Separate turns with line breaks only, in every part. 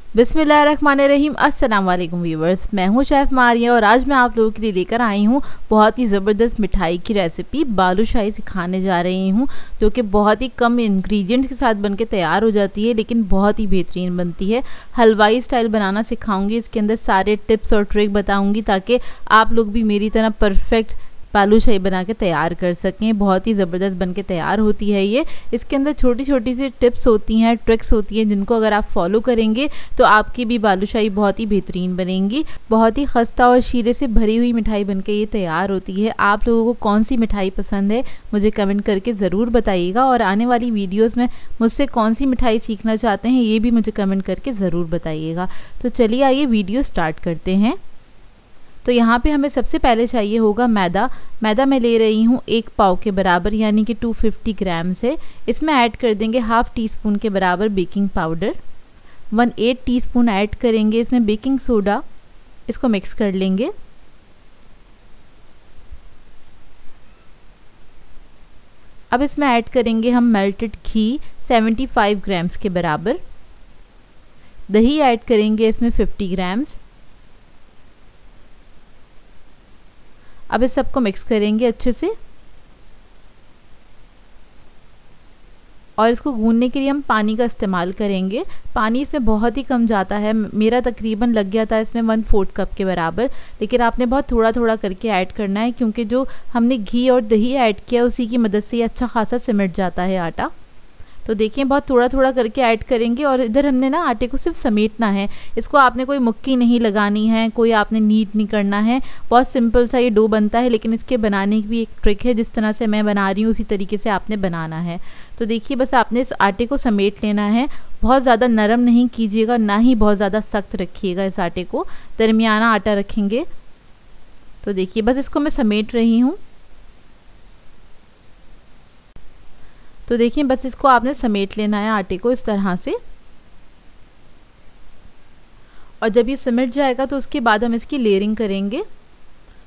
बिस्मिल्लाहिर्रहमानिर्रहीम। अस्सलाम वालेकुम व्यूवर्स, मैं हूं शेफ़ मारिया और आज मैं आप लोगों के लिए लेकर आई हूं बहुत ही ज़बरदस्त मिठाई की रेसिपी। बालूशाही सिखाने जा रही हूं जो कि बहुत ही कम इंग्रेडिएंट्स के साथ बनके तैयार हो जाती है, लेकिन बहुत ही बेहतरीन बनती है। हलवाई स्टाइल बनाना सिखाऊंगी, इसके अंदर सारे टिप्स और ट्रिक बताऊँगी ताकि आप लोग भी मेरी तरह परफेक्ट बालूशाही बना के तैयार कर सकें। बहुत ही ज़बरदस्त बन के तैयार होती है ये। इसके अंदर छोटी छोटी सी टिप्स होती हैं, ट्रिक्स होती हैं, जिनको अगर आप फॉलो करेंगे तो आपकी भी बालूशाही बहुत ही बेहतरीन बनेगी। बहुत ही खस्ता और शीरे से भरी हुई मिठाई बनके ये तैयार होती है। आप लोगों को कौन सी मिठाई पसंद है मुझे कमेंट करके ज़रूर बताइएगा, और आने वाली वीडियोज़ में मुझसे कौन सी मिठाई सीखना चाहते हैं ये भी मुझे कमेंट करके ज़रूर बताइएगा। तो चलिए आइए वीडियो स्टार्ट करते हैं। तो यहाँ पे हमें सबसे पहले चाहिए होगा मैदा। मैदा मैं ले रही हूँ 1 पाव के बराबर, यानी कि 250 ग्राम से। इसमें ऐड कर देंगे हाफ़ टी स्पून के बराबर बेकिंग पाउडर, 1/8 टीस्पून ऐड करेंगे इसमें बेकिंग सोडा। इसको मिक्स कर लेंगे। अब इसमें ऐड करेंगे हम मेल्टेड घी 75 ग्राम्स के बराबर। दही ऐड करेंगे इसमें 50 ग्राम्स। अब इस सबको मिक्स करेंगे अच्छे से, और इसको गूंदने के लिए हम पानी का इस्तेमाल करेंगे। पानी इसमें बहुत ही कम जाता है, मेरा तकरीबन लग गया था इसमें 1/4 कप के बराबर, लेकिन आपने बहुत थोड़ा थोड़ा करके ऐड करना है, क्योंकि जो हमने घी और दही ऐड किया उसी की मदद से ये अच्छा खासा सिमट जाता है आटा। तो देखिए बहुत थोड़ा थोड़ा करके ऐड करेंगे, और इधर हमने ना आटे को सिर्फ समेटना है। इसको आपने कोई मुक्की नहीं लगानी है, कोई आपने नीट नहीं करना है। बहुत सिंपल सा ये डो बनता है, लेकिन इसके बनाने की भी एक ट्रिक है। जिस तरह से मैं बना रही हूँ उसी तरीके से आपने बनाना है। तो देखिए बस आपने इस आटे को समेट लेना है। बहुत ज़्यादा नरम नहीं कीजिएगा, ना ही बहुत ज़्यादा सख्त रखिएगा इस आटे को, दरमियाना आटा रखेंगे। तो देखिए बस इसको मैं समेट रही हूँ। तो देखिए बस इसको आपने समेट लेना है आटे को इस तरह से, और जब ये सिमट जाएगा तो उसके बाद हम इसकी लेयरिंग करेंगे।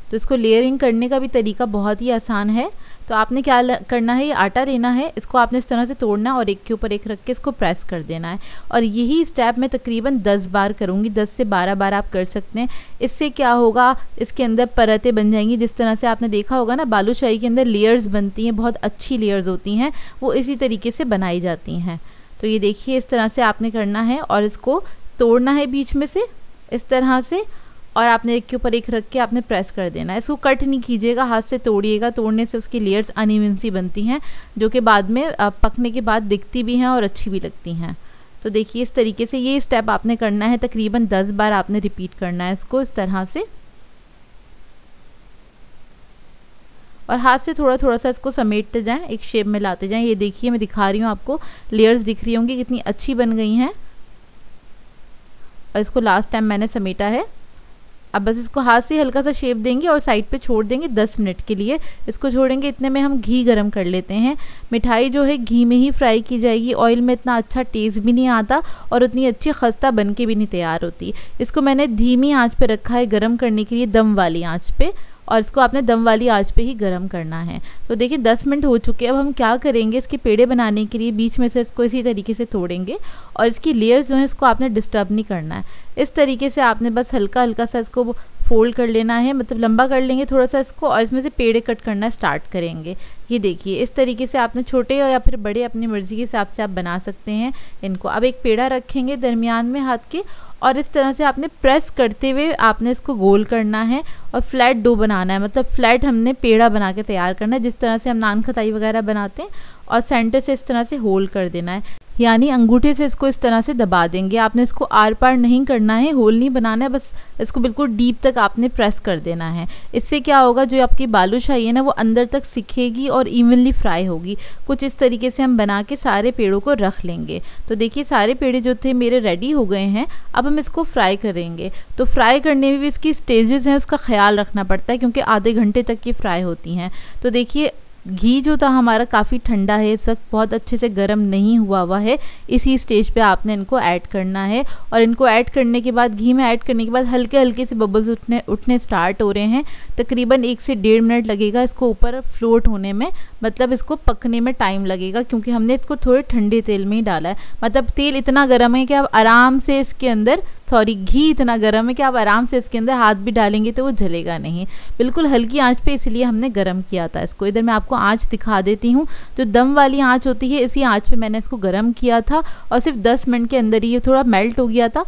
तो इसको लेयरिंग करने का भी तरीका बहुत ही आसान है। तो आपने क्या करना है, ये आटा लेना है, इसको आपने इस तरह से तोड़ना है और एक के ऊपर एक रख के इसको प्रेस कर देना है। और यही स्टेप मैं तकरीबन 10 बार करूँगी, 10 से 12 बार आप कर सकते हैं। इससे क्या होगा, इसके अंदर परतें बन जाएंगी। जिस तरह से आपने देखा होगा ना बालूशाही के अंदर लेयर्स बनती हैं, बहुत अच्छी लेयर्स होती हैं, वो इसी तरीके से बनाई जाती हैं। तो ये देखिए इस तरह से आपने करना है, और इसको तोड़ना है बीच में से इस तरह से, और आपने एक के ऊपर एक रख के आपने प्रेस कर देना है। इसको कट नहीं कीजिएगा, हाथ से तोड़िएगा। तोड़ने से उसकी लेयर्स अनइवन सी बनती हैं, जो कि बाद में पकने के बाद दिखती भी हैं और अच्छी भी लगती हैं। तो देखिए इस तरीके से ये स्टेप आपने करना है, तकरीबन 10 बार आपने रिपीट करना है इसको इस तरह से, और हाथ से थोड़ा थोड़ा सा इसको समेटते जाएं, एक शेप में लाते जाएं। ये देखिए मैं दिखा रही हूँ आपको, लेयर्स दिख रही होंगी कितनी अच्छी बन गई हैं। और इसको लास्ट टाइम मैंने समेटा है। अब बस इसको हाथ से हल्का सा शेप देंगे और साइड पे छोड़ देंगे 10 मिनट के लिए। इसको छोड़ेंगे, इतने में हम घी गरम कर लेते हैं। मिठाई जो है घी में ही फ्राई की जाएगी, ऑयल में इतना अच्छा टेस्ट भी नहीं आता और उतनी अच्छी खस्ता बन के भी नहीं तैयार होती। इसको मैंने धीमी आंच पे रखा है गरम करने के लिए, दम वाली आंच पे, और इसको आपने दम वाली आंच पे ही गरम करना है। तो देखिए 10 मिनट हो चुके हैं। अब हम क्या करेंगे, इसके पेड़े बनाने के लिए बीच में से इसको इसी तरीके से तोड़ेंगे, और इसकी लेयर्स जो है इसको आपने डिस्टर्ब नहीं करना है। इस तरीके से आपने बस हल्का हल्का सा इसको फोल्ड कर लेना है, मतलब लंबा कर लेंगे थोड़ा सा इसको, और इसमें से पेड़े कट करना स्टार्ट करेंगे। ये देखिए इस तरीके से आपने छोटे या फिर बड़े अपनी मर्ज़ी के हिसाब से आप बना सकते हैं इनको। अब एक पेड़ा रखेंगे दरमियान में हाथ के, और इस तरह से आपने प्रेस करते हुए आपने इसको गोल करना है और फ्लैट डो बनाना है, मतलब फ्लैट हमने पेड़ा बना के तैयार करना है, जिस तरह से हम नान खताई वगैरह बनाते हैं। और सेंटर से इस तरह से होल कर देना है, यानी अंगूठे से इसको इस तरह से दबा देंगे। आपने इसको आर पार नहीं करना है, होल नहीं बनाना है, बस इसको बिल्कुल डीप तक आपने प्रेस कर देना है। इससे क्या होगा, जो आपकी बालूशाही है ना वो अंदर तक सिकेगी और इवनली फ्राई होगी। कुछ इस तरीके से हम बना के सारे पेड़ों को रख लेंगे। तो देखिए सारे पेड़े जो थे मेरे रेडी हो गए हैं। अब हम इसको फ्राई करेंगे। तो फ्राई करने में भी इसकी स्टेजेस हैं, उसका ख्याल रखना पड़ता है, क्योंकि आधे घंटे तक ये फ्राई होती हैं। तो देखिए घी जो था हमारा काफ़ी ठंडा है, इस वक्त बहुत अच्छे से गर्म नहीं हुआ है। इसी स्टेज पे आपने इनको ऐड करना है और इनको ऐड करने के बाद, घी में ऐड करने के बाद हल्के हल्के से बबल्स उठने स्टार्ट हो रहे हैं। तकरीबन 1 से 1.5 मिनट लगेगा इसको ऊपर फ्लोट होने में, मतलब इसको पकने में टाइम लगेगा क्योंकि हमने इसको थोड़े ठंडे तेल में ही डाला है। मतलब तेल इतना गर्म है कि आप आराम से इसके अंदर, घी इतना गर्म है कि आप आराम से इसके अंदर हाथ भी डालेंगे तो वो जलेगा नहीं। बिल्कुल हल्की आंच पे इसलिए हमने गर्म किया था इसको। इधर मैं आपको आंच दिखा देती हूँ, जो दम वाली आंच होती है इसी आंच पे मैंने इसको गर्म किया था और सिर्फ 10 मिनट के अंदर ही ये थोड़ा मेल्ट हो गया था।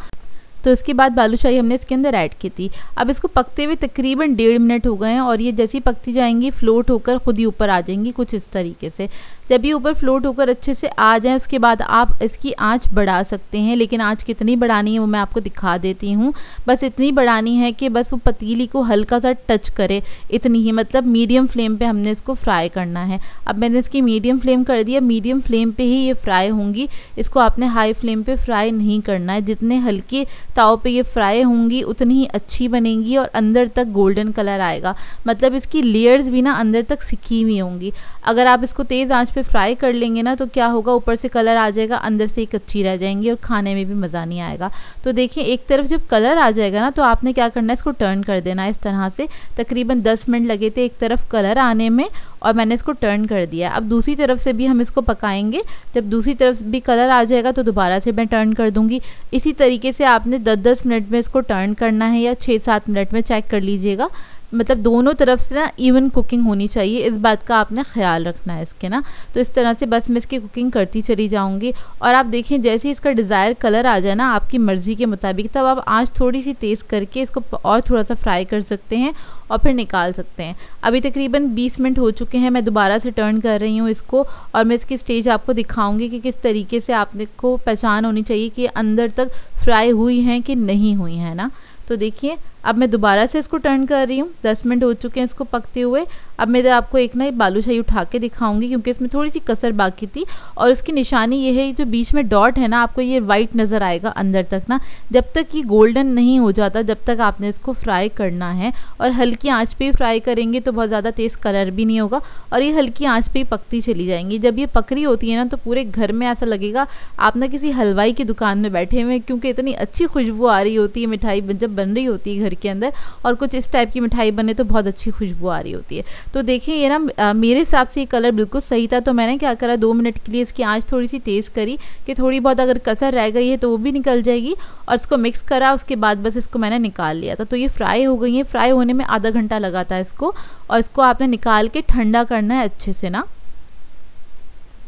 तो इसके बाद बालूशाही हमने इसके अंदर ऐड की थी। अब इसको पकते हुए तकरीबन 1.5 मिनट हो गए हैं और ये जैसी पकती जाएंगी फ्लोट होकर खुद ही ऊपर आ जाएंगी कुछ इस तरीके से। जब ये ऊपर फ्लोट होकर अच्छे से आ जाए उसके बाद आप इसकी आंच बढ़ा सकते हैं, लेकिन आंच कितनी बढ़ानी है वो मैं आपको दिखा देती हूँ। बस इतनी बढ़ानी है कि बस वो पतीली को हल्का सा टच करे, इतनी ही, मतलब मीडियम फ्लेम पे हमने इसको फ्राई करना है। अब मैंने इसकी मीडियम फ्लेम कर दिया, मीडियम फ्लेम पे ही ये फ्राई होंगी, इसको आपने हाई फ्लेम पे फ्राई नहीं करना है। जितने हल्के ताव पे ये फ्राई होंगी उतनी ही अच्छी बनेंगी और अंदर तक गोल्डन कलर आएगा, मतलब इसकी लेयर्स भी ना अंदर तक सिकी हुई होंगी। अगर आप इसको तेज़ आंच पे फ्राई कर लेंगे ना तो क्या होगा, ऊपर से कलर आ जाएगा, अंदर से ही कच्ची रह जाएंगी और खाने में भी मज़ा नहीं आएगा। तो देखिए एक तरफ जब कलर आ जाएगा ना तो आपने क्या करना है, इसको टर्न कर देना है इस तरह से। तकरीबन 10 मिनट लगे थे एक तरफ कलर आने में और मैंने इसको टर्न कर दिया। अब दूसरी तरफ से भी हम इसको पकाएंगे, जब दूसरी तरफ भी कलर आ जाएगा तो दोबारा से मैं टर्न कर दूंगी। इसी तरीके से आपने 10-10 मिनट में इसको टर्न करना है या 6-7 मिनट में, चेक कर लीजिएगा। मतलब दोनों तरफ से ना इवन कुकिंग होनी चाहिए, इस बात का आपने ख्याल रखना है इसके ना। तो इस तरह से बस मैं इसकी कुकिंग करती चली जाऊंगी और आप देखें जैसे ही इसका डिज़ायर कलर आ जाए ना आपकी मर्ज़ी के मुताबिक, तब आप आंच थोड़ी सी तेज़ करके इसको और थोड़ा सा फ्राई कर सकते हैं और फिर निकाल सकते हैं। अभी तकरीबन 20 मिनट हो चुके हैं, मैं दोबारा से टर्न कर रही हूँ इसको और मैं इसकी स्टेज आपको दिखाऊंगी कि किस तरीके से आपने को पहचान होनी चाहिए कि अंदर तक फ्राई हुई हैं कि नहीं हुई हैं ना। तो देखिए अब मैं दोबारा से इसको टर्न कर रही हूँ, 10 मिनट हो चुके हैं इसको पकते हुए। अब मैं आपको एक ना बालूशाही उठा के दिखाऊंगी क्योंकि इसमें थोड़ी सी कसर बाकी थी और उसकी निशानी ये है, जो बीच में डॉट है ना आपको ये वाइट नज़र आएगा अंदर तक ना। जब तक ये गोल्डन नहीं हो जाता जब तक आपने इसको फ्राई करना है और हल्की आंच पे ही फ्राई करेंगे तो बहुत ज़्यादा तेज़ कलर भी नहीं होगा और ये हल्की आंच पे ही पकती चली जाएंगी। जब ये पक रही होती है ना तो पूरे घर में ऐसा लगेगा आप ना किसी हलवाई की दुकान में बैठे हुए, क्योंकि इतनी अच्छी खुशबू आ रही होती है मिठाई जब बन रही होती है घर के अंदर। और कुछ इस टाइप की मिठाई बने तो बहुत अच्छी खुशबू आ रही होती है। तो देखिए ये ना मेरे हिसाब से ये कलर बिल्कुल सही था, तो मैंने क्या करा 2 मिनट के लिए इसकी आंच थोड़ी सी तेज़ करी कि थोड़ी बहुत अगर कसर रह गई है तो वो भी निकल जाएगी और इसको मिक्स करा। उसके बाद बस इसको मैंने निकाल लिया था। तो ये फ्राई हो गई है। फ्राई होने में आधा घंटा लगा था इसको और इसको आपने निकाल के ठंडा करना है अच्छे से ना।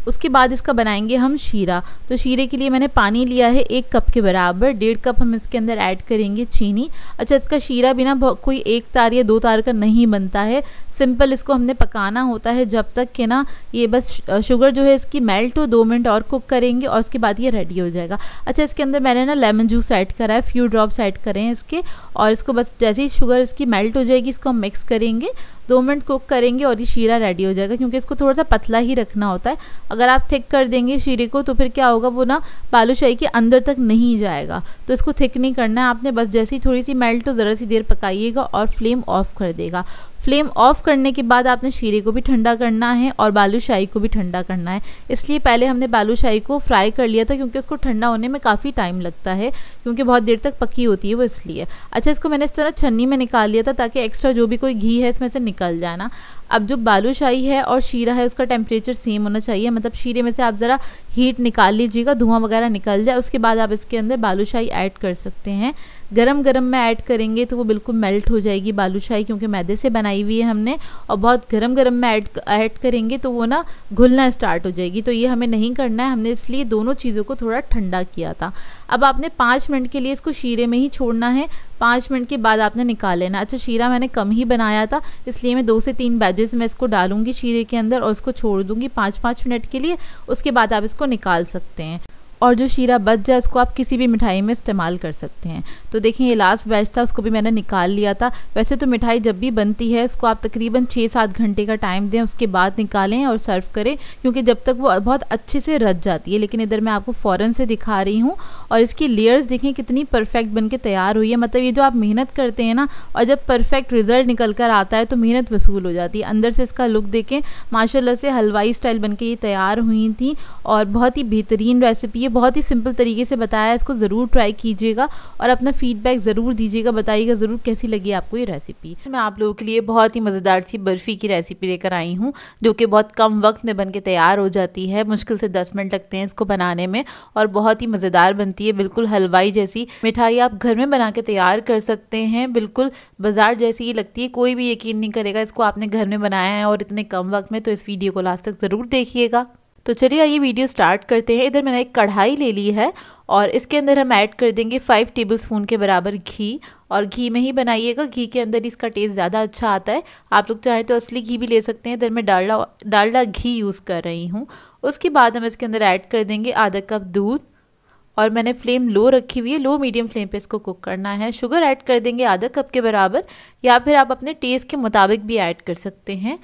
उसके बाद इसका बनाएंगे हम शीरा। तो शीरे के लिए मैंने पानी लिया है 1 कप के बराबर, 1.5 कप हम इसके अंदर ऐड करेंगे चीनी। अच्छा इसका शीरा भी ना कोई 1 तार या 2 तार का नहीं बनता है, सिंपल इसको हमने पकाना होता है जब तक कि ना ये बस शुगर जो है इसकी मेल्ट हो। 2 मिनट और कुक करेंगे और उसके बाद ये रेडी हो जाएगा। अच्छा इसके अंदर मैंने ना लेमन जूस ऐड करा है, फ्यू ड्रॉप्स ऐड करे हैं इसके और इसको बस जैसे ही शुगर इसकी मेल्ट हो जाएगी इसको हम मिक्स करेंगे, 2 मिनट कुक करेंगे और ये शीरा रेडी हो जाएगा। क्योंकि इसको थोड़ा सा पतला ही रखना होता है, अगर आप थिक कर देंगे शीरे को तो फिर क्या होगा वो ना बालूशाही के अंदर तक नहीं जाएगा। तो इसको थिक नहीं करना है आपने, बस जैसे ही थोड़ी सी मेल्ट हो ज़रा सी देर पकाइएगा और फ्लेम ऑफ कर देगा। फ्लेम ऑफ करने के बाद आपने शीरे को भी ठंडा करना है और बालूशाही को भी ठंडा करना है। इसलिए पहले हमने बालूशाही को फ्राई कर लिया था क्योंकि उसको ठंडा होने में काफ़ी टाइम लगता है, क्योंकि बहुत देर तक पकी होती है वो, इसलिए। अच्छा इसको मैंने इस तरह छन्नी में निकाल लिया था ताकि एक्स्ट्रा जो भी कोई घी है इसमें से निकल जाए ना। अब जो बालूशाही है और शीरा है उसका टेम्परेचर सेम होना चाहिए, मतलब शीरे में से आप ज़रा हीट निकाल लीजिएगा, धुआं वगैरह निकल जाए। उसके बाद आप इसके अंदर बालूशाही ऐड कर सकते हैं। गरम गरम में ऐड करेंगे तो वो बिल्कुल मेल्ट हो जाएगी बालूशाही, क्योंकि मैदे से बनाई हुई है हमने, और बहुत गरम गरम में ऐड करेंगे तो वो ना घुलना स्टार्ट हो जाएगी। तो ये हमें नहीं करना है, हमने इसलिए दोनों चीज़ों को थोड़ा ठंडा किया था। अब आपने 5 मिनट के लिए इसको शीरे में ही छोड़ना है, 5 मिनट के बाद आपने निकाल लेना। अच्छा शीरा मैंने कम ही बनाया था इसलिए मैं 2 से 3 बैचेस में इसको डालूंगी शीरे के अंदर और उसको छोड़ दूंगी 5-5 मिनट के लिए। उसके बाद आप इसको निकाल सकते हैं। और जो शीरा बच जाए उसको आप किसी भी मिठाई में इस्तेमाल कर सकते हैं। तो देखिए ये लास्ट बैच था, उसको भी मैंने निकाल लिया था। वैसे तो मिठाई जब भी बनती है उसको आप तकरीबन 6-7 घंटे का टाइम दें, उसके बाद निकालें और सर्व करें, क्योंकि जब तक वो बहुत अच्छे से रच जाती है। लेकिन इधर मैं आपको फ़ौरन से दिखा रही हूँ और इसकी लेयर्स देखें कितनी परफेक्ट बन के तैयार हुई है। मतलब ये जो आप मेहनत करते हैं ना और जब परफेक्ट रिजल्ट निकल कर आता है तो मेहनत वसूल हो जाती है। अंदर से इसका लुक देखें, माशाल्लाह से हलवाई स्टाइल बन के ये तैयार हुई थी और बहुत ही बेहतरीन रेसिपी है। बहुत ही सिंपल तरीके से बताया है, इसको ज़रूर ट्राई कीजिएगा और अपना फीडबैक ज़रूर दीजिएगा, बताइएगा ज़रूर कैसी लगी आपको ये रेसिपी। मैं आप लोगों के लिए बहुत ही मज़ेदार सी बर्फ़ी की रेसिपी लेकर आई हूँ, जो कि बहुत कम वक्त में बन के तैयार हो जाती है। मुश्किल से 10 मिनट लगते हैं इसको बनाने में और बहुत ही मज़ेदार बनती है। बिल्कुल हलवाई जैसी मिठाई आप घर में बना के तैयार कर सकते हैं, बिल्कुल बाज़ार जैसी ही लगती है। कोई भी यकीन नहीं करेगा इसको आपने घर में बनाया है और इतने कम वक्त में। तो इस वीडियो को लास्ट तक ज़रूर देखिएगा। तो चलिए आइए वीडियो स्टार्ट करते हैं। इधर मैंने एक कढ़ाई ले ली है और इसके अंदर हम ऐड कर देंगे 5 टेबलस्पून के बराबर घी। और घी में ही बनाइएगा, घी के अंदर इसका टेस्ट ज़्यादा अच्छा आता है। आप लोग चाहें तो असली घी भी ले सकते हैं। इधर मैं डालडा घी यूज़ कर रही हूँ। उसके बाद हम इसके अंदर ऐड कर देंगे आधा कप दूध और मैंने फ्लेम लो रखी हुई है, लो मीडियम फ्लेम पे इसको कुक करना है। शुगर ऐड कर देंगे आधा कप के बराबर, या फिर आप अपने टेस्ट के मुताबिक भी ऐड कर सकते हैं।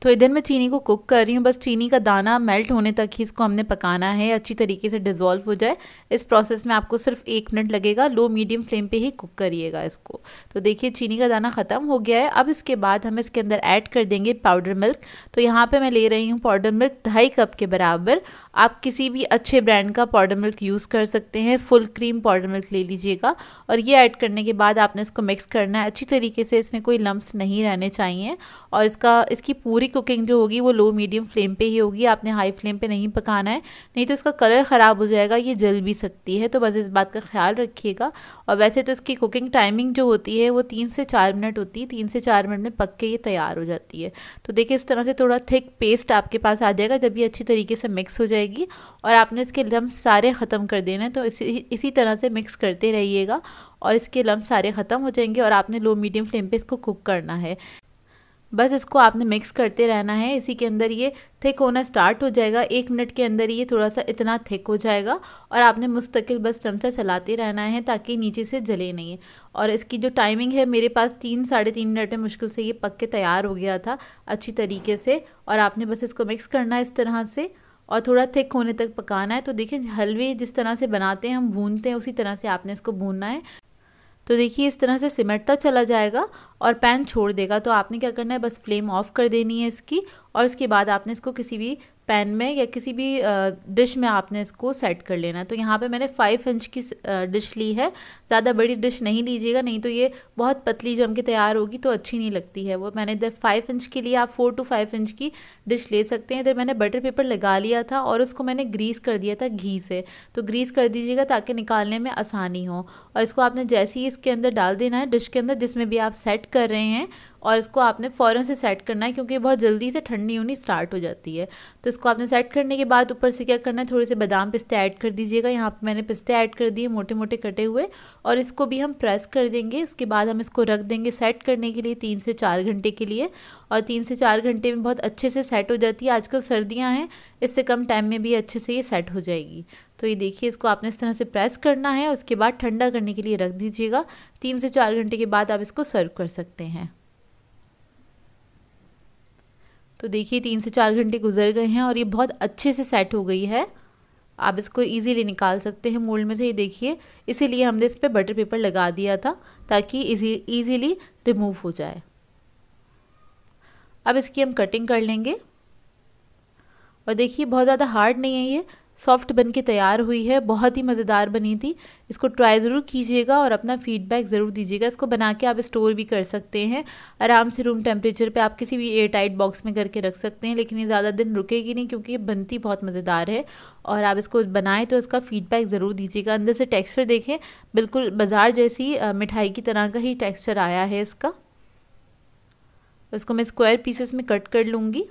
तो इधर मैं चीनी को कुक कर रही हूँ, बस चीनी का दाना मेल्ट होने तक ही इसको हमने पकाना है, अच्छी तरीके से डिज़ोल्व हो जाए। इस प्रोसेस में आपको सिर्फ 1 मिनट लगेगा, लो मीडियम फ्लेम पे ही कुक करिएगा इसको। तो देखिए चीनी का दाना ख़त्म हो गया है। अब इसके बाद हम इसके अंदर ऐड कर देंगे पाउडर मिल्क। तो यहाँ पे मैं ले रही हूँ पाउडर मिल्क 2.5 कप के बराबर। आप किसी भी अच्छे ब्रांड का पाउडर मिल्क यूज़ कर सकते हैं, फुल क्रीम पाउडर मिल्क ले लीजिएगा। और ये ऐड करने के बाद आपने इसको मिक्स करना है अच्छी तरीके से, इसमें कोई लम्प्स नहीं रहने चाहिए। और इसकी पूरी कुकिंग जो होगी वो लो मीडियम फ्लेम पे ही होगी, आपने हाई फ्लेम पे नहीं पकाना है, नहीं तो इसका कलर ख़राब हो जाएगा, ये जल भी सकती है। तो बस इस बात का ख्याल रखिएगा। और वैसे तो इसकी कुकिंग टाइमिंग जो होती है वो 3 से 4 मिनट होती है, 3 से 4 मिनट में पक के ये तैयार हो जाती है। तो देखिए इस तरह से थोड़ा थिक पेस्ट आपके पास आ जाएगा जब ये अच्छी तरीके से मिक्स हो जाएगी। और आपने इसके लम्स सारे ख़त्म कर देना है, तो इसी तरह से मिक्स करते रहिएगा और इसके लम्स सारे ख़त्म हो जाएंगे। और आपने लो मीडियम फ्लेम पे इसको कुक करना है, बस इसको आपने मिक्स करते रहना है। इसी के अंदर ये थिक होना स्टार्ट हो जाएगा, 1 मिनट के अंदर ये थोड़ा सा इतना थिक हो जाएगा। और आपने मुस्तकिल बस चमचा चलाते रहना है ताकि नीचे से जले नहीं। और इसकी जो टाइमिंग है, मेरे पास 3-3.5 मिनट में मुश्किल से ये पक के तैयार हो गया था अच्छी तरीके से। और आपने बस इसको मिक्स करना है इस तरह से और थोड़ा थिक होने तक पकाना है। तो देखिए हलवे जिस तरह से बनाते हैं, हम भूनते हैं, उसी तरह से आपने इसको भूनना है। तो देखिए इस तरह से सिमटता चला जाएगा और पैन छोड़ देगा। तो आपने क्या करना है, बस फ्लेम ऑफ कर देनी है इसकी। और उसके बाद आपने इसको किसी भी पैन में या किसी भी डिश में आपने इसको सेट कर लेना है। तो यहाँ पे मैंने 5 इंच की डिश ली है, ज़्यादा बड़ी डिश नहीं लीजिएगा, नहीं तो ये बहुत पतली जम के तैयार होगी तो अच्छी नहीं लगती है वो। मैंने इधर 5 इंच के लिए आप 4 to 5 इंच की डिश ले सकते हैं। इधर मैंने बटर पेपर लगा लिया था और उसको मैंने ग्रीस कर दिया था घी से। तो ग्रीस कर दीजिएगा ताकि निकालने में आसानी हो। और इसको आपने जैसे ही इसके अंदर डाल देना है, डिश के अंदर जिसमें भी आप सेट कर रहे हैं, और इसको आपने फ़ौरन से सेट करना है क्योंकि बहुत जल्दी से ठंडी होनी स्टार्ट हो जाती है। तो इसको आपने सेट करने के बाद ऊपर से क्या करना है, थोड़े से बादाम पिस्ते ऐड कर दीजिएगा। यहाँ पे मैंने पिस्ते ऐड कर दिए मोटे मोटे कटे हुए, और इसको भी हम प्रेस कर देंगे। उसके बाद हम इसको रख देंगे सेट करने के लिए 3 से 4 घंटे के लिए। और 3 से 4 घंटे में बहुत अच्छे से सेट हो जाती है। आजकल सर्दियाँ हैं, इससे कम टाइम में भी अच्छे से ये सेट हो जाएगी। तो ये देखिए इसको आपने इस तरह से प्रेस करना है, उसके बाद ठंडा करने के लिए रख दीजिएगा। 3 से 4 घंटे के बाद आप इसको सर्व कर सकते हैं। तो देखिए 3 से 4 घंटे गुजर गए हैं और ये बहुत अच्छे से सेट हो गई है। आप इसको इजीली निकाल सकते हैं मोल्ड में से। ये देखिए इसीलिए हमने इस पर बटर पेपर लगा दिया था ताकि इजीली रिमूव हो जाए। अब इसकी हम कटिंग कर लेंगे। और देखिए बहुत ज़्यादा हार्ड नहीं है, ये सॉफ्ट बन के तैयार हुई है, बहुत ही मज़ेदार बनी थी। इसको ट्राई ज़रूर कीजिएगा और अपना फीडबैक ज़रूर दीजिएगा। इसको बना के आप स्टोर भी कर सकते हैं आराम से, रूम टेम्परेचर पे आप किसी भी एयर टाइट बॉक्स में करके रख सकते हैं। लेकिन ये ज़्यादा दिन रुकेगी नहीं क्योंकि ये बनती बहुत मज़ेदार है। और आप इसको बनाएं तो इसका फीडबैक ज़रूर दीजिएगा। अंदर से टेक्स्चर देखें, बिल्कुल बाज़ार जैसी मिठाई की तरह का ही टेक्स्चर आया है इसका। इसको मैं स्क्वायर पीसेस में कट कर लूँगी।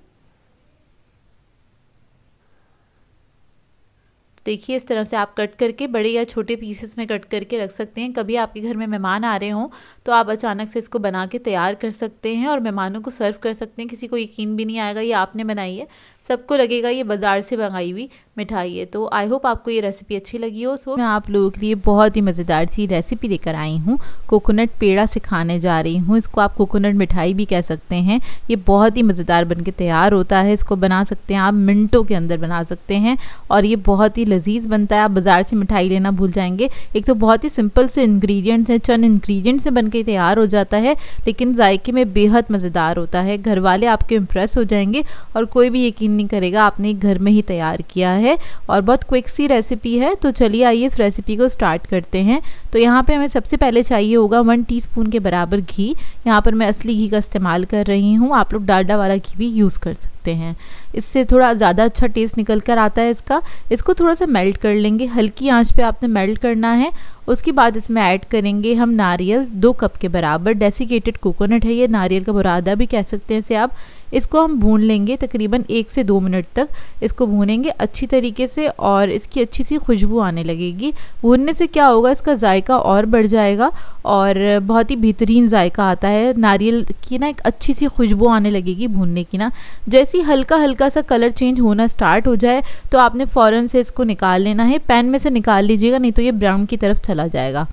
देखिए इस तरह से आप कट करके बड़े या छोटे पीसेस में कट करके रख सकते हैं। कभी आपके घर में मेहमान आ रहे हों तो आप अचानक से इसको बना के तैयार कर सकते हैं और मेहमानों को सर्व कर सकते हैं। किसी को यकीन भी नहीं आएगा ये आपने बनाई है, सबको लगेगा ये बाज़ार से मंगाई हुई मिठाई है। तो आई होप आपको ये रेसिपी अच्छी लगी हो। सो मैं आप लोगों के लिए बहुत ही मज़ेदार सी रेसिपी लेकर आई हूँ। कोकोनट पेड़ा सिखाने जा रही हूँ। इसको आप कोकोनट मिठाई भी कह सकते हैं। ये बहुत ही मज़ेदार बनके तैयार होता है। इसको बना सकते हैं आप, मिनटों के अंदर बना सकते हैं और ये बहुत ही लजीज बनता है। आप बाज़ार से मिठाई लेना भूल जाएंगे। एक तो बहुत ही सिंपल से इंग्रेडिएंट्स हैं, चंद इंग्रेडिएंट्स से बनके तैयार हो जाता है, लेकिन जायके में बेहद मज़ेदार होता है। घर वाले आपके इम्प्रेस हो जाएंगे और कोई भी यकीन नहीं करेगा आपने घर में ही तैयार किया है। और बहुत क्विक सी रेसिपी है। तो चलिए आइए इस रेसिपी को स्टार्ट करते हैं। तो यहाँ पे हमें सबसे पहले चाहिए होगा 1 टीस्पून के बराबर घी। यहाँ पर मैं असली घी का इस्तेमाल कर रही हूँ, आप लोग डालडा वाला घी भी यूज़ कर सकते हैं, इससे थोड़ा ज़्यादा अच्छा टेस्ट निकल कर आता है इसका। इसको थोड़ा सा मेल्ट कर लेंगे, हल्की आंच पे आपने मेल्ट करना है। उसके बाद इसमें ऐड करेंगे हम नारियल 2 कप के बराबर। डेसिकेटेड कोकोनट है ये, नारियल का बुरादा भी कह सकते हैं इसे आप। इसको हम भून लेंगे तकरीबन 1 से 2 मिनट तक। इसको भूनेंगे अच्छी तरीके से और इसकी अच्छी सी खुशबू आने लगेगी। भूनने से क्या होगा, इसका जायका और बढ़ जाएगा और बहुत ही बेहतरीन जायका आता है। नारियल की ना एक अच्छी सी खुशबू आने लगेगी भूनने की ना। जैसे ही हल्का हल्का सा कलर चेंज होना स्टार्ट हो जाए तो आपने फ़ौरन से इसको निकाल लेना है। पैन में से निकाल लीजिएगा, नहीं तो ये ब्राउन की तरफ चला जाएगा।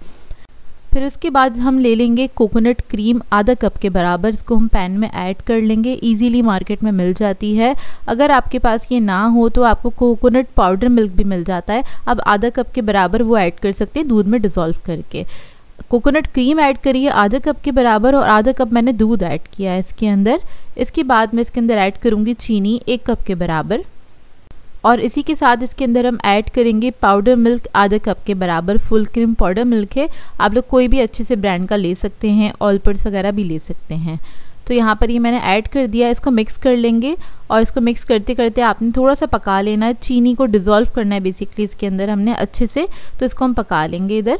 फिर उसके बाद हम ले लेंगे कोकोनट क्रीम आधा कप के बराबर। इसको हम पैन में ऐड कर लेंगे। इजीली मार्केट में मिल जाती है। अगर आपके पास ये ना हो तो आपको कोकोनट पाउडर मिल्क भी मिल जाता है। अब आधा कप के बराबर वो ऐड कर सकते हैं दूध में डिज़ोल्व करके। कोकोनट क्रीम ऐड करिए आधा कप के बराबर और आधा कप मैंने दूध ऐड किया है इसके अंदर। इसके बाद मैं इसके अंदर ऐड करूँगी चीनी 1 कप के बराबर और इसी के साथ इसके अंदर हम ऐड करेंगे पाउडर मिल्क आधा कप के बराबर। फुल क्रीम पाउडर मिल्क है, आप लोग कोई भी अच्छे से ब्रांड का ले सकते हैं, ऑलपर्स वगैरह भी ले सकते हैं। तो यहाँ पर ये मैंने ऐड कर दिया। इसको मिक्स कर लेंगे और इसको मिक्स करते करते आपने थोड़ा सा पका लेना है। चीनी को डिज़ोल्व करना है बेसिकली इसके अंदर हमने अच्छे से। तो इसको हम पका लेंगे इधर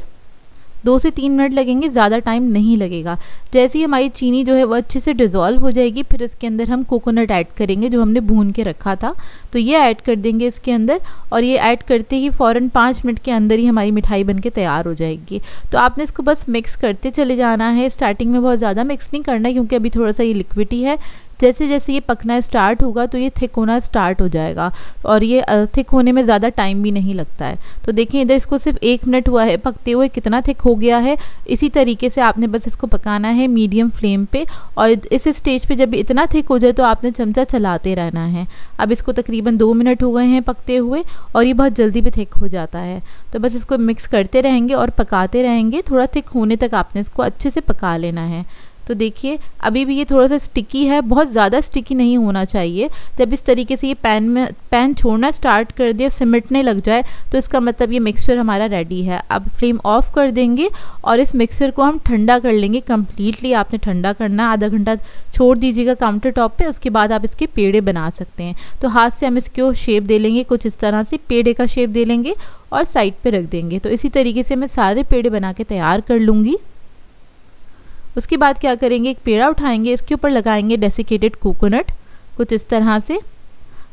2 से 3 मिनट लगेंगे, ज़्यादा टाइम नहीं लगेगा। जैसे ही हमारी चीनी जो है वो अच्छे से डिज़ोल्व हो जाएगी, फिर इसके अंदर हम कोकोनट ऐड करेंगे जो हमने भून के रखा था। तो ये ऐड कर देंगे इसके अंदर और ये ऐड करते ही फ़ौरन 5 मिनट के अंदर ही हमारी मिठाई बनके तैयार हो जाएगी। तो आपने इसको बस मिक्स करते चले जाना है। स्टार्टिंग में बहुत ज़्यादा मिक्स नहीं करना है क्योंकि अभी थोड़ा सा ये लिक्विडी है। जैसे जैसे ये पकना स्टार्ट होगा तो ये थिक होना स्टार्ट हो जाएगा और ये थिक होने में ज़्यादा टाइम भी नहीं लगता है। तो देखिए इधर इसको सिर्फ 1 मिनट हुआ है पकते हुए, कितना थिक हो गया है। इसी तरीके से आपने बस इसको पकाना है मीडियम फ्लेम पे और इस स्टेज पे जब इतना थिक हो जाए तो आपने चमचा चलाते रहना है। अब इसको तकरीबन 2 मिनट हो गए हैं पकते हुए और ये बहुत जल्दी भी थिक हो जाता है। तो बस इसको मिक्स करते रहेंगे और पकाते रहेंगे, थोड़ा थिक होने तक आपने इसको अच्छे से पका लेना है। तो देखिए अभी भी ये थोड़ा सा स्टिकी है, बहुत ज़्यादा स्टिकी नहीं होना चाहिए। जब इस तरीके से ये पैन छोड़ना स्टार्ट कर दे, सिमटने लग जाए, तो इसका मतलब ये मिक्सचर हमारा रेडी है। अब फ्लेम ऑफ कर देंगे और इस मिक्सचर को हम ठंडा कर लेंगे कम्प्लीटली। आपने ठंडा करना है, आधा घंटा छोड़ दीजिएगा काउंटर टॉप पे। उसके बाद आप इसके पेड़े बना सकते हैं। तो हाथ से हम इसको शेप दे लेंगे, कुछ इस तरह से पेड़े का शेप दे लेंगे और साइड पे रख देंगे। तो इसी तरीके से मैं सारे पेड़े बना के तैयार कर लूँगी। उसके बाद क्या करेंगे, एक पेड़ा उठाएंगे, इसके ऊपर लगाएंगे डेसिकेटेड कोकोनट कुछ इस तरह से,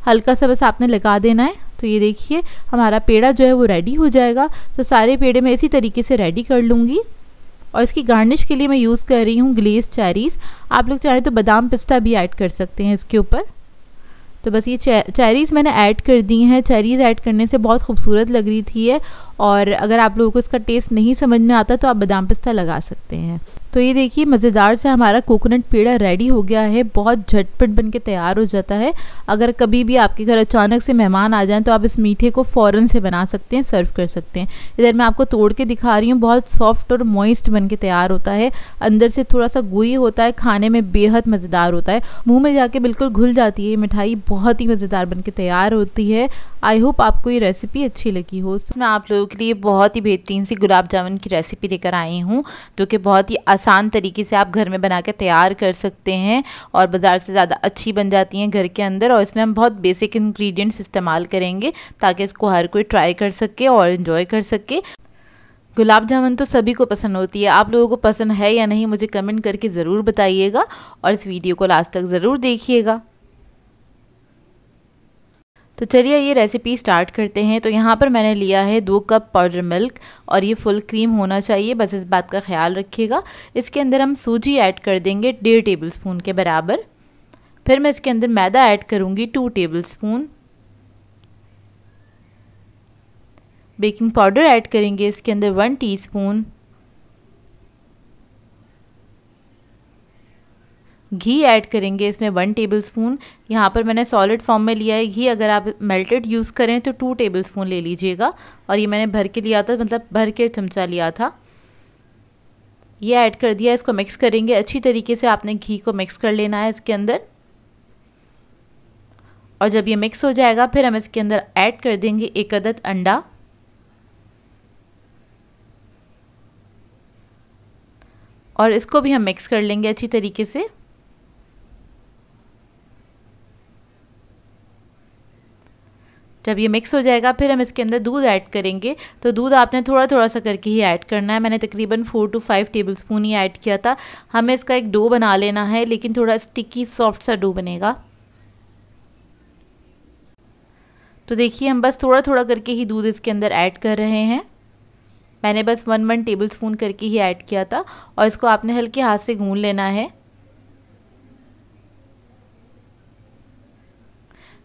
हल्का सा बस आपने लगा देना है। तो ये देखिए हमारा पेड़ा जो है वो रेडी हो जाएगा। तो सारे पेड़े मैं इसी तरीके से रेडी कर लूँगी और इसकी गार्निश के लिए मैं यूज़ कर रही हूँ ग्लेज़ चेरीज़। आप लोग चाहे तो बादाम पिस्ता भी ऐड कर सकते हैं इसके ऊपर। तो बस ये चेरीज़ मैंने ऐड कर दी हैं। चेरीज़ ऐड करने से बहुत खूबसूरत लग रही थी ये, और अगर आप लोगों को इसका टेस्ट नहीं समझ में आता तो आप बादाम पिस्ता लगा सकते हैं। तो ये देखिए मज़ेदार से हमारा कोकोनट पेड़ा रेडी हो गया है। बहुत झटपट बन के तैयार हो जाता है। अगर कभी भी आपके घर अचानक से मेहमान आ जाएं तो आप इस मीठे को फ़ौरन से बना सकते हैं, सर्व कर सकते हैं। इधर मैं आपको तोड़ के दिखा रही हूँ, बहुत सॉफ्ट और मॉइस्ट बन के तैयार होता है। अंदर से थोड़ा सा गुई होता है, खाने में बेहद मज़ेदार होता है। मुँह में जाके बिल्कुल घुल जाती है मिठाई, बहुत ही मज़ेदार बन के तैयार होती है। आई होप आपको ये रेसिपी अच्छी लगी हो। मैं आप लोगों के लिए बहुत ही बेहतरीन सी गुलाब जामुन की रेसिपी लेकर आई हूँ, जो कि बहुत ही आसान तरीके से आप घर में बना के तैयार कर सकते हैं और बाज़ार से ज़्यादा अच्छी बन जाती हैं घर के अंदर। और इसमें हम बहुत बेसिक इंग्रेडिएंट्स इस्तेमाल करेंगे ताकि इसको हर कोई ट्राई कर सके और इन्जॉय कर सके। गुलाब जामुन तो सभी को पसंद होती है। आप लोगों को पसंद है या नहीं मुझे कमेंट करके ज़रूर बताइएगा और इस वीडियो को लास्ट तक ज़रूर देखिएगा। तो चलिए ये रेसिपी स्टार्ट करते हैं। तो यहाँ पर मैंने लिया है 2 कप पाउडर मिल्क और ये फुल क्रीम होना चाहिए, बस इस बात का ख्याल रखिएगा। इसके अंदर हम सूजी ऐड कर देंगे 1.5 टेबलस्पून के बराबर। फिर मैं इसके अंदर मैदा ऐड करूँगी 2 टेबलस्पून। बेकिंग पाउडर ऐड करेंगे इसके अंदर 1 टीस्पून। घी ऐड करेंगे इसमें 1 टेबलस्पून। यहाँ पर मैंने सॉलिड फॉर्म में लिया है घी, अगर आप मेल्टेड यूज़ करें तो 2 टेबलस्पून ले लीजिएगा, और ये मैंने भर के लिया था, मतलब भर के चमचा लिया था। ये ऐड कर दिया, इसको मिक्स करेंगे अच्छी तरीके से। आपने घी को मिक्स कर लेना है इसके अंदर, और जब ये मिक्स हो जाएगा फिर हम इसके अंदर ऐड कर देंगे 1 अदद अंडा, और इसको भी हम मिक्स कर लेंगे अच्छी तरीके से। जब ये मिक्स हो जाएगा फिर हम इसके अंदर दूध ऐड करेंगे। तो दूध आपने थोड़ा थोड़ा सा करके ही ऐड करना है। मैंने तकरीबन 4 to 5 टेबलस्पून ही ऐड किया था। हमें इसका एक डो बना लेना है, लेकिन थोड़ा स्टिकी सॉफ्ट सा डो बनेगा। तो देखिए हम बस थोड़ा थोड़ा करके ही दूध इसके अंदर ऐड कर रहे हैं। मैंने बस 1 टेबलस्पून करके ही ऐड किया था, और इसको आपने हल्के हाथ से गूंद लेना है।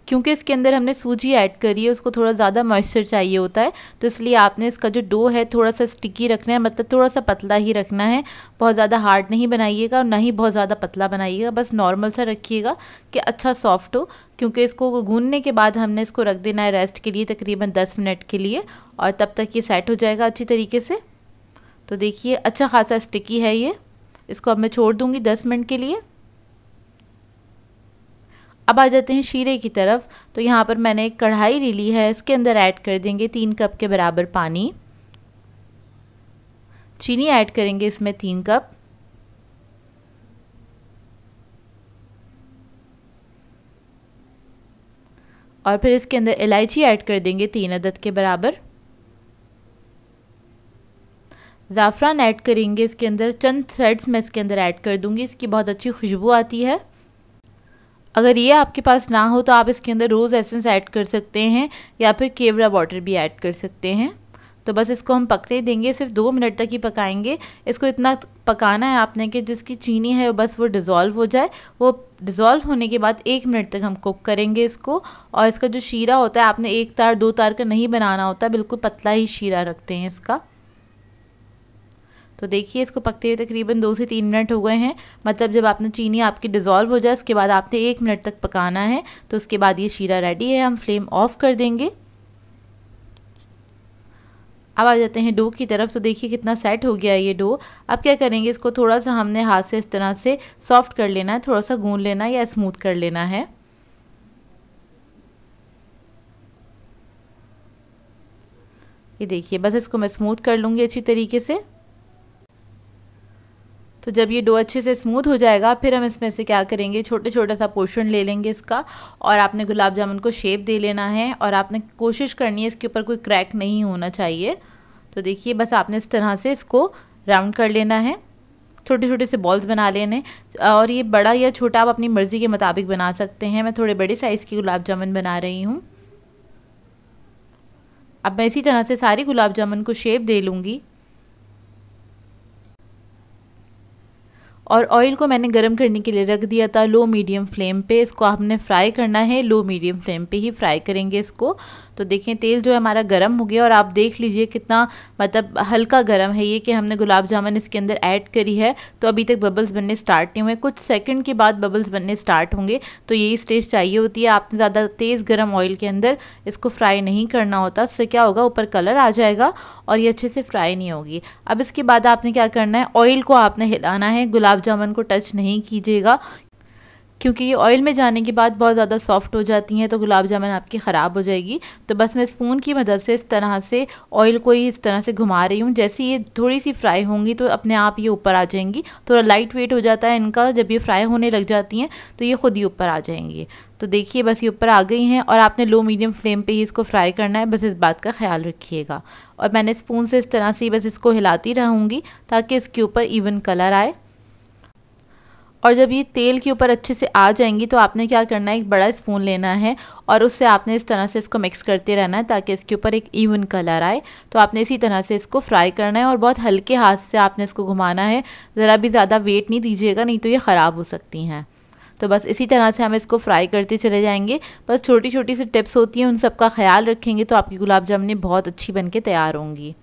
क्योंकि इसके अंदर हमने सूजी ऐड करी है, उसको थोड़ा ज़्यादा मॉइस्चर चाहिए होता है, तो इसलिए आपने इसका जो डो है थोड़ा सा स्टिकी रखना है, मतलब थोड़ा सा पतला ही रखना है। बहुत ज़्यादा हार्ड नहीं बनाइएगा और ना ही बहुत ज़्यादा पतला बनाइएगा, बस नॉर्मल सा रखिएगा कि अच्छा सॉफ्ट हो। क्योंकि इसको गूंदने के बाद हमने इसको रख देना है रेस्ट के लिए तकरीबन 10 मिनट के लिए, और तब तक ये सेट हो जाएगा अच्छी तरीके से। तो देखिए अच्छा खासा स्टिकी है ये। इसको अब मैं छोड़ दूँगी 10 मिनट के लिए। अब आ जाते हैं शीरे की तरफ। तो यहाँ पर मैंने एक कढ़ाई ले ली है, इसके अंदर ऐड कर देंगे 3 कप के बराबर पानी। चीनी ऐड करेंगे इसमें 3 कप। और फिर इसके अंदर इलायची ऐड कर देंगे 3 अदद के बराबर। ज़ाफ़रान ऐड करेंगे इसके अंदर, चंद थ्रेड्स मैं इसके अंदर ऐड कर दूंगी, इसकी बहुत अच्छी खुशबू आती है। अगर ये आपके पास ना हो तो आप इसके अंदर रोज़ एसेंस ऐड कर सकते हैं, या फिर केवड़ा वाटर भी ऐड कर सकते हैं। तो बस इसको हम पकने देंगे, सिर्फ 2 मिनट तक ही पकाएंगे। इसको इतना पकाना है आपने कि जिसकी चीनी है बस वो डिज़ोल्व हो जाए। वो डिज़ोल्व होने के बाद 1 मिनट तक हम कुक करेंगे इसको। और इसका जो शीरा होता है आपने 1 तार 2 तार का नहीं बनाना होता, बिल्कुल पतला ही शीरा रखते हैं इसका। तो देखिए इसको पकते हुए तकरीबन 2 से 3 मिनट हो गए हैं। मतलब जब आपने चीनी आपकी डिज़ोल्व हो जाए उसके बाद आपने 1 मिनट तक पकाना है। तो उसके बाद ये शीरा रेडी है, हम फ्लेम ऑफ कर देंगे। अब आ जाते हैं डो की तरफ। तो देखिए कितना सेट हो गया है ये डो। अब क्या करेंगे, इसको थोड़ा सा हमने हाथ से इस तरह से सॉफ्ट कर लेना है, थोड़ा सा गूंद लेना है या स्मूथ कर लेना है। ये देखिए बस इसको मैं स्मूथ कर लूँगी अच्छी तरीके से। तो जब ये डो अच्छे से स्मूथ हो जाएगा फिर हम इसमें से क्या करेंगे, छोटे छोटा सा पोर्शन ले लेंगे इसका, और आपने गुलाब जामुन को शेप दे लेना है। और आपने कोशिश करनी है इसके ऊपर कोई क्रैक नहीं होना चाहिए। तो देखिए बस आपने इस तरह से इसको राउंड कर लेना है, छोटे छोटे से बॉल्स बना लेने। और ये बड़ा या छोटा आप अपनी मर्ज़ी के मुताबिक बना सकते हैं। मैं थोड़े बड़े साइज़ की गुलाब जामुन बना रही हूँ। अब मैं इसी तरह से सारी गुलाब जामुन को शेप दे लूँगी। और ऑयल को मैंने गरम करने के लिए रख दिया था लो मीडियम फ्लेम पे। इसको हमने फ्राई करना है, लो मीडियम फ्लेम पे ही फ्राई करेंगे इसको। तो देखें तेल जो है हमारा गरम हो गया, और आप देख लीजिए कितना मतलब हल्का गरम है ये, कि हमने गुलाब जामुन इसके अंदर ऐड करी है। तो अभी तक बबल्स बनने स्टार्ट नहीं हुए, कुछ सेकंड के बाद बबल्स बनने स्टार्ट होंगे। तो यही स्टेज चाहिए होती है। आपने ज़्यादा तेज़ गरम ऑयल के अंदर इसको फ्राई नहीं करना होता, उससे क्या होगा ऊपर कलर आ जाएगा और ये अच्छे से फ्राई नहीं होगी। अब इसके बाद आपने क्या करना है, ऑयल को आपने हिलाना है, गुलाब जामुन को टच नहीं कीजिएगा, क्योंकि ये ऑयल में जाने के बाद बहुत ज़्यादा सॉफ्ट हो जाती हैं, तो गुलाब जामुन आपकी ख़राब हो जाएगी। तो बस मैं स्पून की मदद से इस तरह से ऑयल को ही इस तरह से घुमा रही हूँ। जैसे ये थोड़ी सी फ्राई होंगी तो अपने आप ये ऊपर आ जाएंगी। थोड़ा लाइट वेट हो जाता है इनका, जब ये फ्राई होने लग जाती हैं तो ये खुद ही ऊपर आ जाएंगी। तो देखिए बस ये ऊपर आ गई हैं, और आपने लो मीडियम फ्लेम पे ही इसको फ्राई करना है, बस इस बात का ख्याल रखिएगा। और मैंने स्पून से इस तरह से ही बस इसको हिलाती रहूँगी ताकि इसके ऊपर इवन कलर आए। और जब ये तेल के ऊपर अच्छे से आ जाएंगी तो आपने क्या करना है, एक बड़ा स्पून लेना है और उससे आपने इस तरह से इसको मिक्स करते रहना है ताकि इसके ऊपर एक इवन कलर आए। तो आपने इसी तरह से इसको फ्राई करना है और बहुत हल्के हाथ से आपने इसको घुमाना है, ज़रा भी ज़्यादा वेट नहीं दीजिएगा, नहीं तो ये ख़राब हो सकती हैं। तो बस इसी तरह से हम इसको फ्राई करते चले जाएंगे। बस छोटी छोटी सी टिप्स होती हैं, उन सब का ख्याल रखेंगे तो आपकी गुलाब जामुन बहुत अच्छी बन के तैयार होंगी।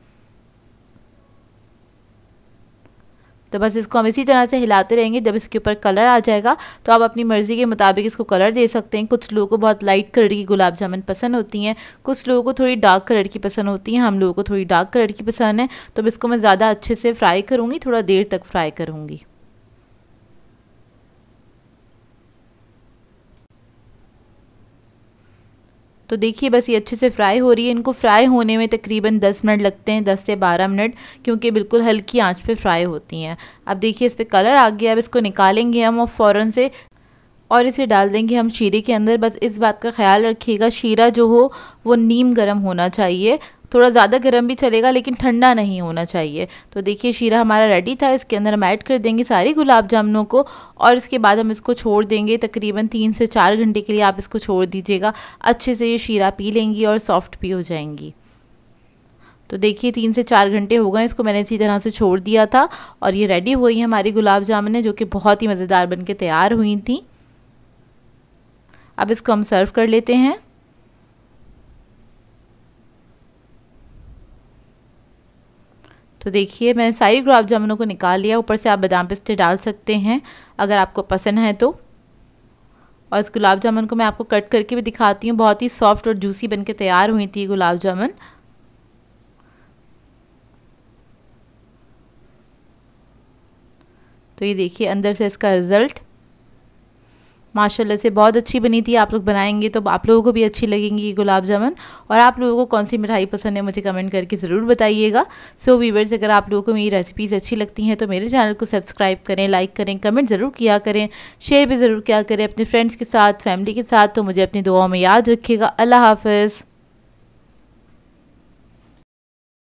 तो बस इसको हम इसी तरह से हिलाते रहेंगे। जब इसके ऊपर कलर आ जाएगा तो आप अपनी मर्ज़ी के मुताबिक इसको कलर दे सकते हैं। कुछ लोगों को बहुत लाइट कलर की गुलाब जामुन पसंद होती हैं, कुछ लोगों को थोड़ी डार्क कलर की पसंद होती हैं, हम लोगों को थोड़ी डार्क कलर की पसंद है। तो इसको मैं ज़्यादा अच्छे से फ्राई करूँगी, थोड़ा देर तक फ्राई करूँगी। तो देखिए बस ये अच्छे से फ्राई हो रही है। इनको फ्राई होने में तकरीबन 10 मिनट लगते हैं, 10 से 12 मिनट, क्योंकि बिल्कुल हल्की आंच पे फ्राई होती हैं। अब देखिए इस पर कलर आ गया। अब इसको निकालेंगे हम और फ़ौरन से और इसे डाल देंगे हम शीरे के अंदर। बस इस बात का ख्याल रखिएगा शीरा जो हो वो नीम गर्म होना चाहिए, थोड़ा ज़्यादा गर्म भी चलेगा लेकिन ठंडा नहीं होना चाहिए। तो देखिए शीरा हमारा रेडी था। इसके अंदर हम ऐड कर देंगे सारी गुलाब जामुनों को और इसके बाद हम इसको छोड़ देंगे तकरीबन 3 से 4 घंटे के लिए। आप इसको छोड़ दीजिएगा, अच्छे से ये शीरा पी लेंगी और सॉफ्ट भी हो जाएंगी। तो देखिए 3 से 4 घंटे हो गए, इसको मैंने इसी तरह से छोड़ दिया था और ये रेडी हुई है हमारी गुलाब जामुन, जो कि बहुत ही मज़ेदार बन के तैयार हुई थी। अब इसको हम सर्व कर लेते हैं। तो देखिए मैंने सारी गुलाब जामुनों को निकाल लिया। ऊपर से आप बादाम पिस्ते डाल सकते हैं अगर आपको पसंद है तो। और इस गुलाब जामुन को मैं आपको कट करके भी दिखाती हूँ, बहुत ही सॉफ्ट और जूसी बनके तैयार हुई थी गुलाब जामुन। तो ये देखिए अंदर से इसका रिज़ल्ट माशाल्लाह से बहुत अच्छी बनी थी। आप लोग बनाएंगे तो आप लोगों को भी अच्छी लगेंगी ये गुलाब जामुन। और आप लोगों को कौन सी मिठाई पसंद है मुझे कमेंट करके ज़रूर बताइएगा। सो व्यूअर्स, अगर आप लोगों को मेरी रेसिपीज़ अच्छी लगती हैं तो मेरे चैनल को सब्सक्राइब करें, लाइक करें, कमेंट ज़रूर किया करें, शेयर भी ज़रूर किया करें अपने फ्रेंड्स के साथ, फैमिली के साथ। तो मुझे अपनी दुआओं में याद रखिएगा। अल्लाह हाफ़िज़।